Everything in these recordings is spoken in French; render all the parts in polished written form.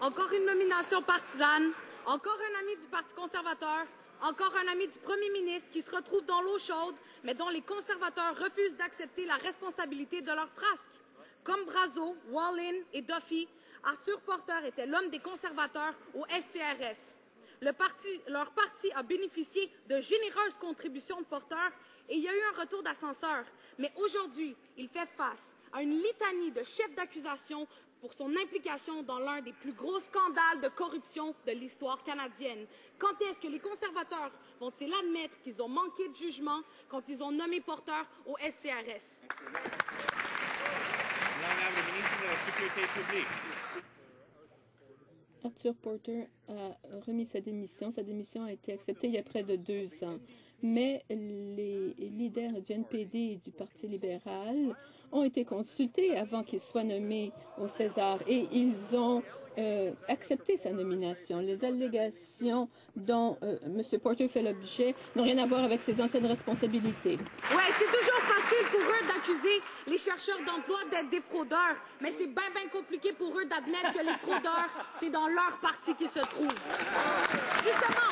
Encore une nomination partisane, encore un ami du Parti conservateur, encore un ami du premier ministre qui se retrouve dans l'eau chaude, mais dont les conservateurs refusent d'accepter la responsabilité de leur frasque. Comme Brazo, Wallin et Duffy, Arthur Porter était l'homme des conservateurs au SCRS. Leur parti a bénéficié de généreuses contributions de Porter et il y a eu un retour d'ascenseur. Mais aujourd'hui, il fait face à une litanie de chefs d'accusation pour son implication dans l'un des plus gros scandales de corruption de l'histoire canadienne. Quand est-ce que les conservateurs vont-ils admettre qu'ils ont manqué de jugement quand ils ont nommé Porter au SCRS? Le ministre de la Sécurité publique. Arthur Porter a remis sa démission. Sa démission a été acceptée il y a près de 2 ans. Mais les leaders du NPD et du Parti libéral ont été consultés avant qu'il soit nommé au César et ils ont accepté sa nomination. Les allégations dont M. Porter fait l'objet n'ont rien à voir avec ses anciennes responsabilités. Oui, c'est toujours facile pour eux d'accuser les chercheurs d'emploi d'être des fraudeurs, mais c'est bien compliqué pour eux d'admettre que les fraudeurs, c'est dans leur parti qu'ils se trouvent. Justement,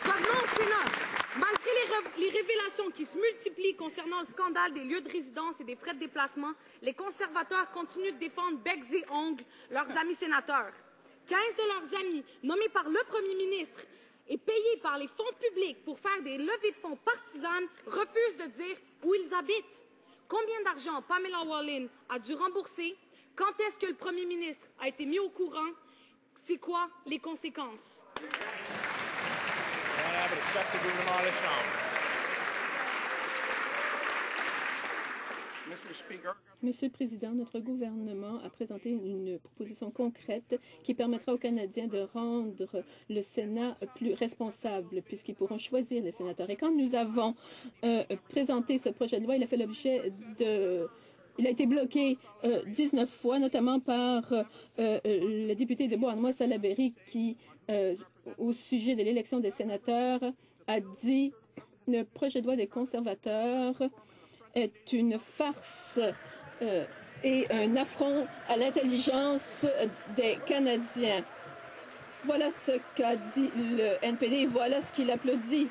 revenons au Sénat. Malgré les révélations qui se multiplient concernant le scandale des lieux de résidence et des frais de déplacement, les conservateurs continuent de défendre becs et ongles leurs amis sénateurs. 15 de leurs amis, nommés par le premier ministre et payés par les fonds publics pour faire des levées de fonds partisanes, refusent de dire où ils habitent. Combien d'argent Pamela Wallin a dû rembourser? Quand est-ce que le premier ministre a été mis au courant? C'est quoi les conséquences? Monsieur le Président, notre gouvernement a présenté une proposition concrète qui permettra aux Canadiens de rendre le Sénat plus responsable puisqu'ils pourront choisir les sénateurs. Et quand nous avons présenté ce projet de loi, il a fait l'objet de... Il a été bloqué 19 fois, notamment par le député de Beauharnois-Salaberry qui, au sujet de l'élection des sénateurs, a dit « Le projet de loi des conservateurs est une farce et un affront à l'intelligence des Canadiens. » Voilà ce qu'a dit le NPD et voilà ce qu'il applaudit